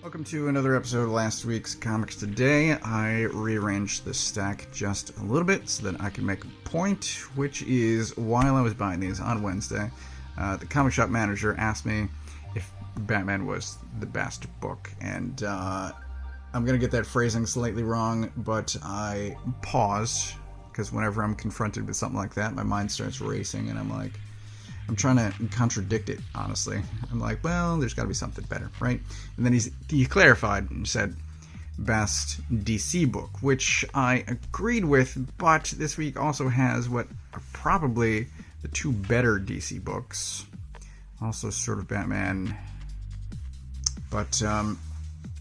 Welcome to another episode of last week's Comics Today. I rearranged the stack just a little bit so that I can make a point, which is while I was buying these on Wednesday, the comic shop manager asked me if Batman was the best book, and I'm going to get that phrasing slightly wrong, but I paused, because whenever I'm confronted with something like that, my mind starts racing, and I'm trying to contradict it, honestly. I'm like, well, there's got to be something better, right? And then he clarified and said, best DC book, which I agreed with, but this week also has what are probably the two better DC books. Also sort of Batman. But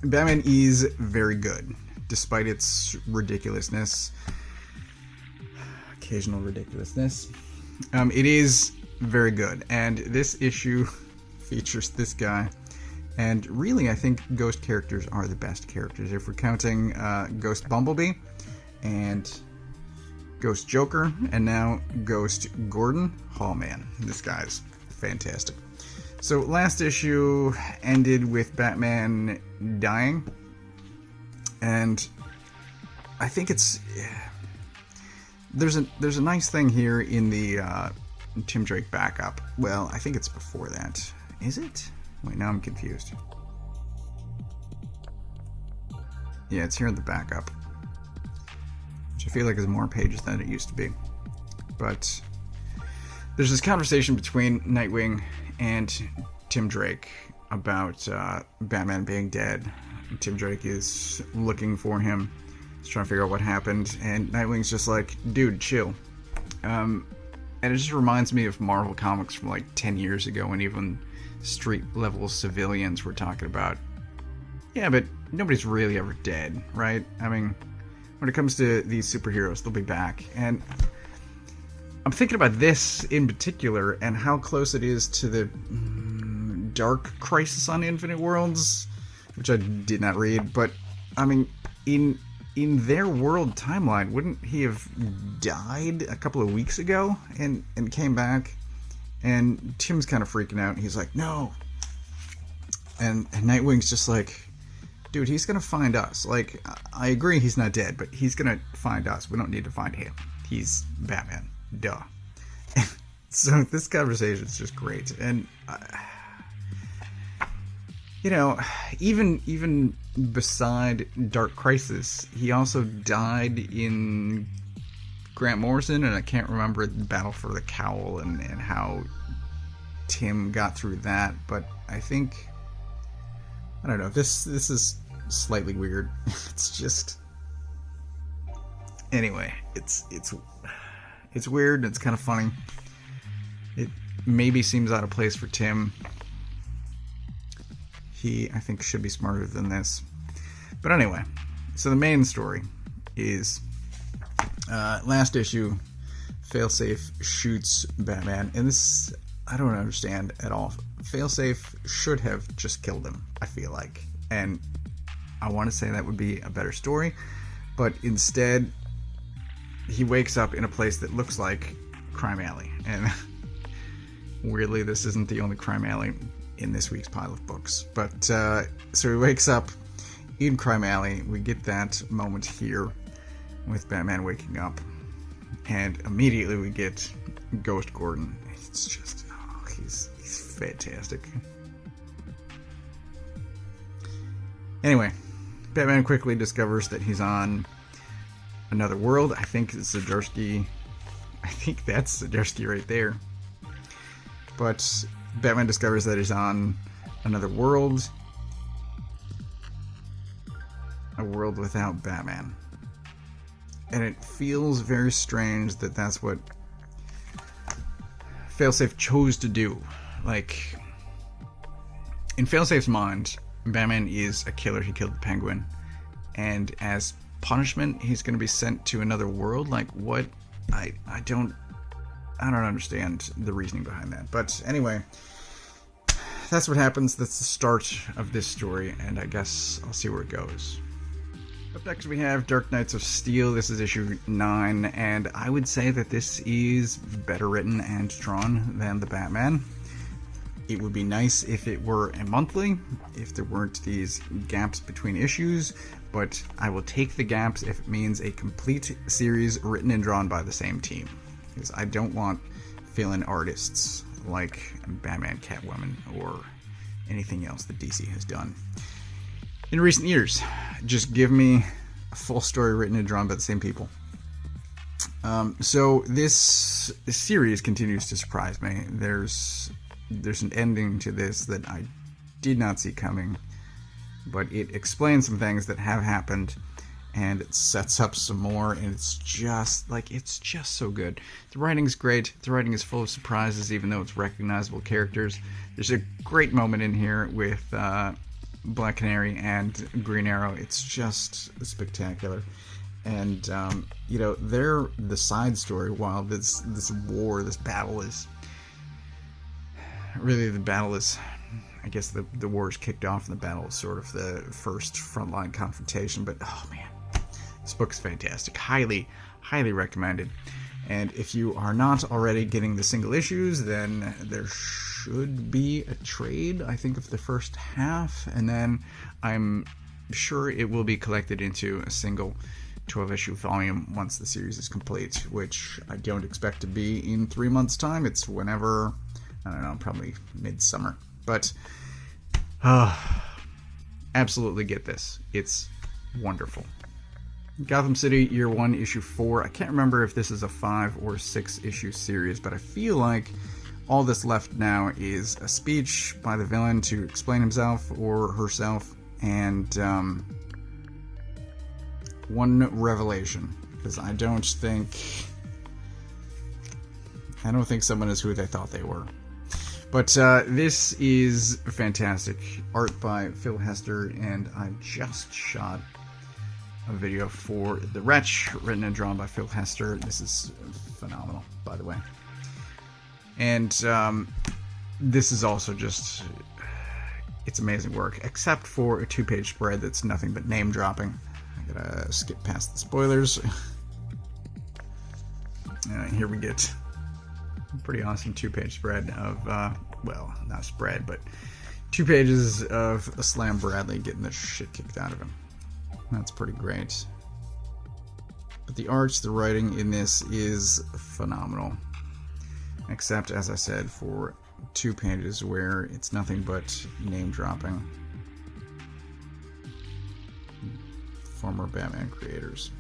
Batman is very good, despite its ridiculousness. Occasional ridiculousness. It is very good, and this issue features this guy, and really I think Ghost characters are the best characters if we're counting Ghost Bumblebee and Ghost Joker and now Ghost Gordon. Oh man, this guy's fantastic. So last issue ended with Batman dying, and I think it's there's a nice thing here in the Tim Drake backup. Well, I think it's before that. Is it? Wait, now I'm confused. Yeah, it's here in the backup, which I feel like is more pages than it used to be. But there's this conversation between Nightwing and Tim Drake about Batman being dead. Tim Drake is looking for him. He's trying to figure out what happened, and Nightwing's just like, dude, chill. And it just reminds me of Marvel Comics from like 10 years ago when even street-level civilians were talking about, yeah, but nobody's really ever dead, right? I mean, when it comes to these superheroes, they'll be back. And I'm thinking about this in particular and how close it is to the Dark Crisis on Infinite Worlds, which I did not read, but I mean, in their world timeline, wouldn't he have died a couple of weeks ago and came back? And Tim's kind of freaking out. He's like, no. And Nightwing's just like, dude, he's going to find us. Like, I agree he's not dead, but he's going to find us. We don't need to find him. He's Batman. Duh. So this conversation is just great. And, you know, even beside Dark Crisis, he also died in Grant Morrison, and I can't remember the Battle for the Cowl and how Tim got through that, but I think, I don't know, this is slightly weird. It's just, anyway, it's weird and it's kind of funny. It maybe seems out of place for Tim. He, I think, should be smarter than this. But anyway, so the main story is last issue, Failsafe shoots Batman, and this I don't understand at all. Failsafe should have just killed him, I feel like, and I want to say that would be a better story, but instead he wakes up in a place that looks like Crime Alley, and weirdly this isn't the only Crime Alley in this week's pile of books. But so he wakes up in Crime Alley. We get that moment here with Batman waking up, and immediately we get Ghost Gordon. It's just, oh, he's fantastic. Anyway, Batman quickly discovers that he's on another world. I think that's Zdarsky right there. But Batman discovers that he's on another world. A world without Batman. And it feels very strange that that's what Failsafe chose to do. Like, in Failsafe's mind, Batman is a killer. He killed the Penguin. And as punishment, he's going to be sent to another world? Like, what? I don't understand the reasoning behind that. But anyway, that's what happens. That's the start of this story, and I guess I'll see where it goes. Up next we have Dark Knights of Steel. This is issue 9, and I would say that this is better written and drawn than the Batman. It would be nice if it were a monthly, if there weren't these gaps between issues, but I will take the gaps if it means a complete series written and drawn by the same team. Because I don't want fill-in artists like Batman, Catwoman, or anything else that DC has done in recent years. Just give me a full story written and drawn by the same people. So this series continues to surprise me. There's an ending to this that I did not see coming, but it explains some things that have happened, and it sets up some more, and it's just so good. The writing's great. The writing is full of surprises, even though it's recognizable characters. There's a great moment in here with Black Canary and Green Arrow. It's just spectacular. And they're the side story while this battle is really, I guess the war is kicked off, and the battle is sort of the first frontline confrontation. But oh man, this book is fantastic. Highly recommended. And if you are not already getting the single issues, then there should be a trade, I think, of the first half, and then I'm sure it will be collected into a single 12-issue volume once the series is complete, which I don't expect to be in 3 months' time. It's whenever, I don't know, probably midsummer. But absolutely get this. It's wonderful. Gotham City, Year 1, Issue 4. I can't remember if this is a 5 or 6 issue series, but I feel like all that's left now is a speech by the villain to explain himself or herself, and one revelation, because I don't think someone is who they thought they were. But this is fantastic. Art by Phil Hester, and I just shot a video for The Wretch, written and drawn by Phil Hester. This is phenomenal, by the way. And this is also just, it's amazing work, except for a 2-page spread that's nothing but name dropping. I gotta skip past the spoilers. Here we get a pretty awesome 2-page spread of, well, not spread, but 2 pages of Slam Bradley getting the shit kicked out of him. That's pretty great. But the art, the writing in this is phenomenal. Except, as I said, for 2 pages where it's nothing but name dropping. Former Batman creators.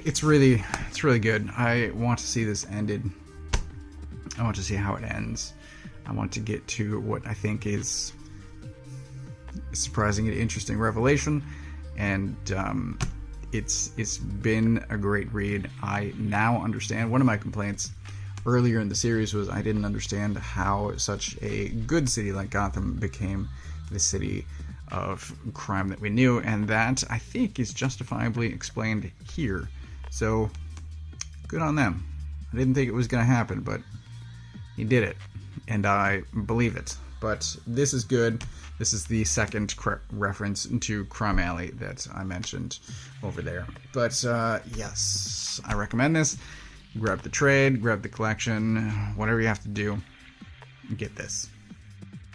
It's really good. I want to see this ended. I want to see how it ends. I want to get to what I think is a surprising and interesting revelation, and it's been a great read. I now understand. One of my complaints earlier in the series was I didn't understand how such a good city like Gotham became the city of crime that we knew, and that, I think, is justifiably explained here. So, good on them. I didn't think it was going to happen, but he did it, and I believe it. But this is good. This is the second reference to Crime Alley that I mentioned over there. But, yes, I recommend this. Grab the trade, grab the collection, whatever you have to do, get this.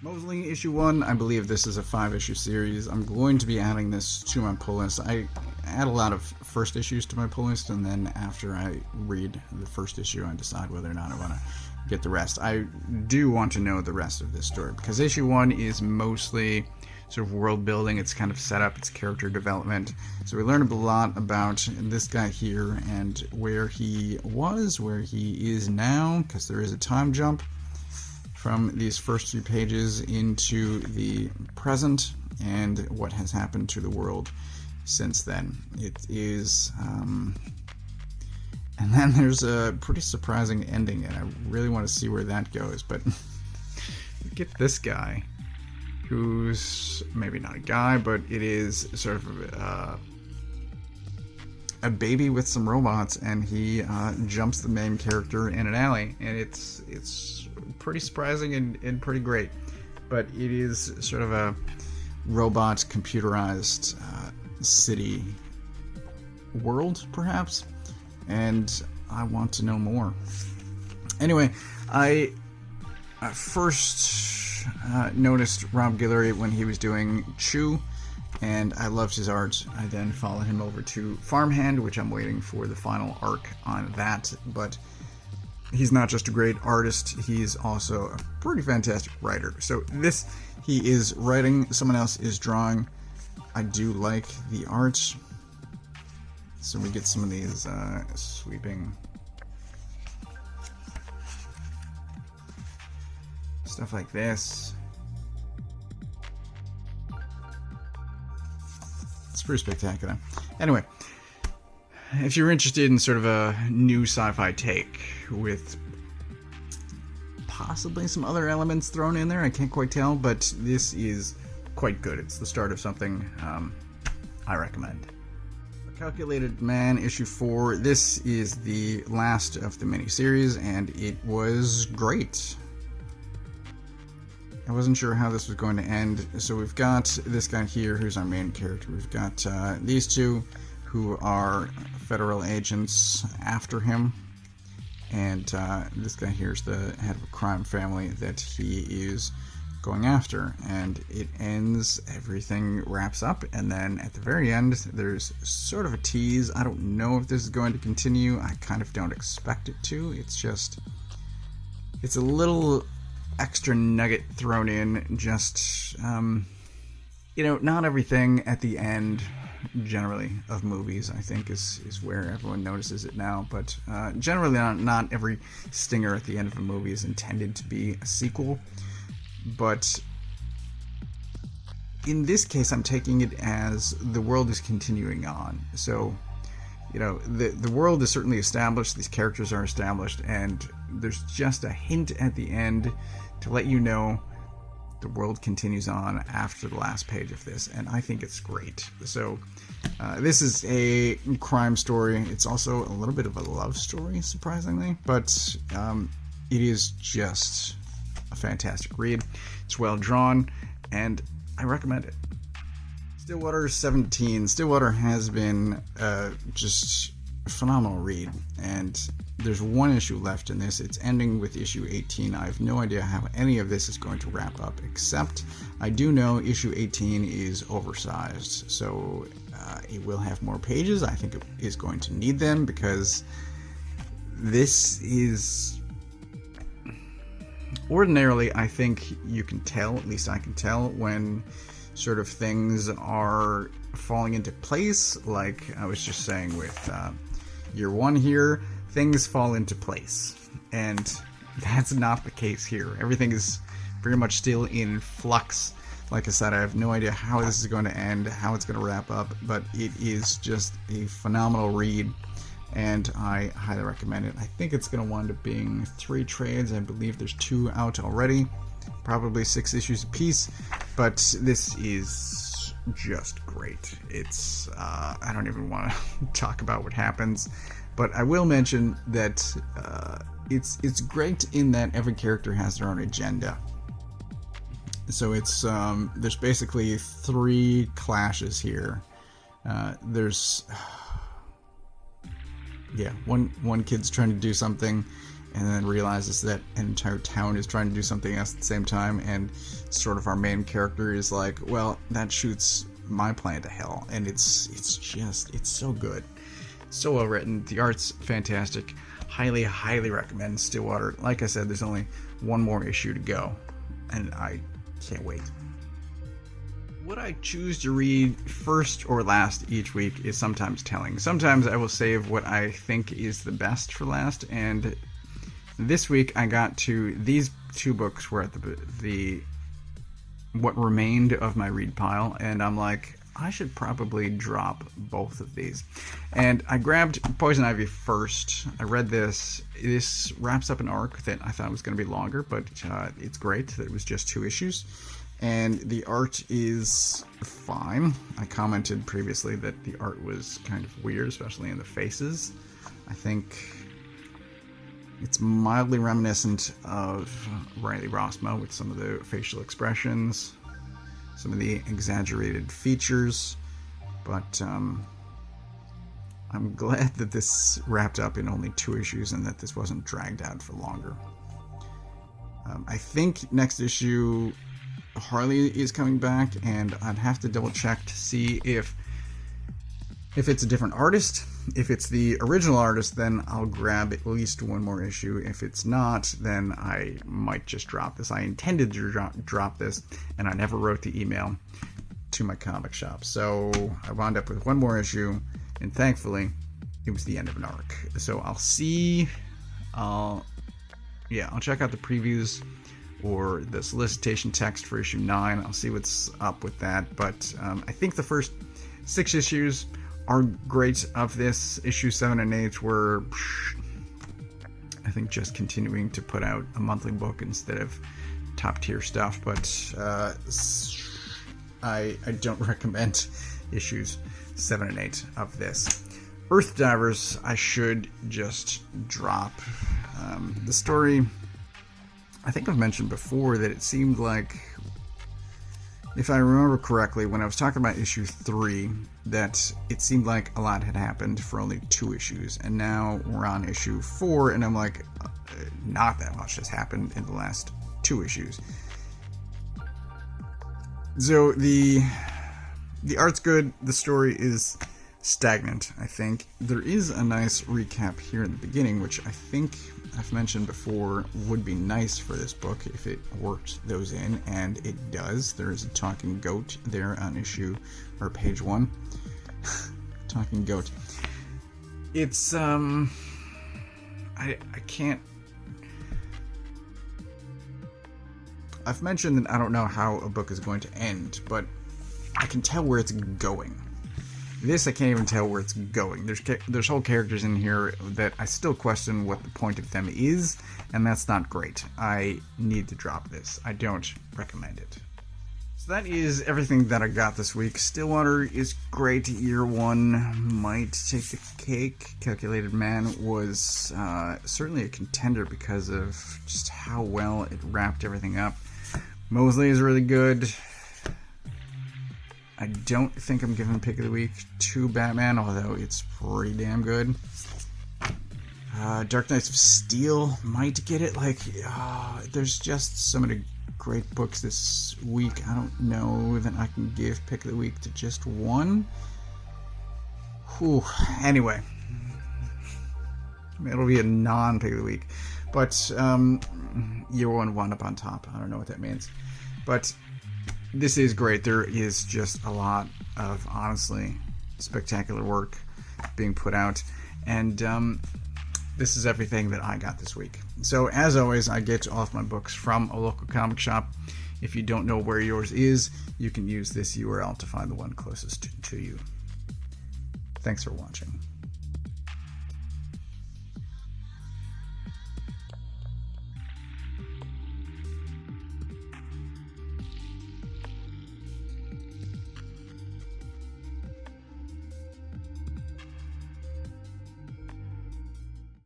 Mosley, issue 1, I believe this is a 5-issue series. I'm going to be adding this to my pull list. I add a lot of first issues to my pull list, and then after I read the first issue, I decide whether or not I want to get the rest. I do want to know the rest of this story, because issue 1 is mostly sort of world building. It's kind of setup, it's character development. So we learned a lot about this guy here and where he was, where he is now, because there is a time jump from these first 2 pages into the present and what has happened to the world since then. It is, and then there's a pretty surprising ending, and I really want to see where that goes. But get this guy, who's maybe not a guy, but it is sort of a baby with some robots, and he jumps the main character in an alley, and it's pretty surprising and pretty great. But it is sort of a robot computerized city world, perhaps, and I want to know more. Anyway, I first noticed Rob Guillory when he was doing Chew, and I loved his art. I then followed him over to Farmhand, which I'm waiting for the final arc on that, but he's not just a great artist, he's also a pretty fantastic writer. So this, he is writing, someone else is drawing. I do like the art. So we get some of these sweeping stuff like this. It's pretty spectacular. Anyway, if you're interested in sort of a new sci-fi take with possibly some other elements thrown in there, I can't quite tell, but this is quite good. It's the start of something I recommend. Calculated Man issue 4. This is the last of the miniseries, and it was great. I wasn't sure how this was going to end, so we've got this guy here who's our main character. We've got these two who are federal agents after him, and this guy here is the head of a crime family that he is going after, and it ends, everything wraps up, and then at the very end there's sort of a tease. I don't know if this is going to continue. I kind of don't expect it to. It's just, it's a little extra nugget thrown in, just you know, not everything at the end generally of movies I think is where everyone notices it now, but generally not every stinger at the end of a movie is intended to be a sequel. But in this case, I'm taking it as the world is continuing on. So, you know, the world is certainly established, these characters are established, and there's just a hint at the end to let you know the world continues on after the last page of this, and I think it's great. So, this is a crime story. It's also a little bit of a love story, surprisingly, but it is just a fantastic read. It's well drawn, and I recommend it. Stillwater 17. Stillwater has been just a phenomenal read, and there's one issue left in this. It's ending with issue 18. I have no idea how any of this is going to wrap up, except I do know issue 18 is oversized, so it will have more pages. I think it is going to need them, because this is... Ordinarily, I think you can tell, at least I can tell, when sort of things are falling into place. Like I was just saying with year one here, things fall into place. And that's not the case here. Everything is very much still in flux. Like I said, I have no idea how this is going to end, how it's going to wrap up, but it is just a phenomenal read, and I highly recommend it. I think it's going to wind up being 3 trades. I believe there's 2 out already, probably 6 issues apiece, but this is just great. It's I don't even want to talk about what happens, but I will mention that it's great in that every character has their own agenda. So it's there's basically 3 clashes here. There's one kid's trying to do something and then realizes that an entire town is trying to do something else at the same time, and sort of our main character is like, well, that shoots my plan to hell. And it's so good, so well written. The art's fantastic. Highly recommend Stillwater. Like I said, there's only 1 more issue to go, and I can't wait. What I choose to read first or last each week is sometimes telling. Sometimes I will save what I think is the best for last, and this week I got to these 2 books were at the what remained of my read pile, and I'm like, I should probably drop both of these. And I grabbed Poison Ivy first. I read this. This wraps up an arc that I thought was going to be longer, but it's great that it was just 2 issues. And the art is fine. I commented previously that the art was kind of weird, especially in the faces. I think it's mildly reminiscent of Riley Rossmo with some of the facial expressions, some of the exaggerated features, but I'm glad that this wrapped up in only 2 issues and that this wasn't dragged out for longer. I think next issue Harley is coming back, and I'd have to double check to see if it's a different artist. If it's the original artist, then I'll grab at least 1 more issue. If it's not, then I might just drop this. I intended to drop this, and I never wrote the email to my comic shop. So I wound up with 1 more issue, and thankfully, it was the end of an arc. So I'll see. I'll check out the previews or the solicitation text for issue 9. I'll see what's up with that. But I think the first 6 issues are great of this. Issue 7 and 8 were, I think, just continuing to put out a monthly book instead of top tier stuff. But I don't recommend issues 7 and 8 of this. Earthdivers, I should just drop. The story, I think I've mentioned before that it seemed like, if I remember correctly, when I was talking about issue 3, that it seemed like a lot had happened for only 2 issues, and now we're on issue 4, and I'm like, not that much has happened in the last 2 issues. So the art's good, the story is stagnant, I think. There is a nice recap here in the beginning, which I think I've mentioned before would be nice for this book if it worked those in, and it does. There is a talking goat there on page 1. Talking goat. It's I can't. I've mentioned that I don't know how a book is going to end, but I can tell where it's going. This, I can't even tell where it's going. There's whole characters in here that I still question what the point of them is, and that's not great. I need to drop this. I don't recommend it. So that is everything that I got this week. Stillwater is great. Year 1 might take the cake. Calculated Man was certainly a contender because of just how well it wrapped everything up. Mosley is really good. I don't think I'm giving Pick of the Week to Batman, although it's pretty damn good. Dark Knights of Steel might get it. There's just so many great books this week. I don't know that I can give Pick of the Week to just one. Whew. Anyway, it'll be a non-Pick of the Week. But year 1 wound up on top. I don't know what that means. But this is great. There is just a lot of, honestly, spectacular work being put out. And this is everything that I got this week. So, as always, I get all of my books from a local comic shop. If you don't know where yours is, you can use this URL to find the one closest to you. Thanks for watching.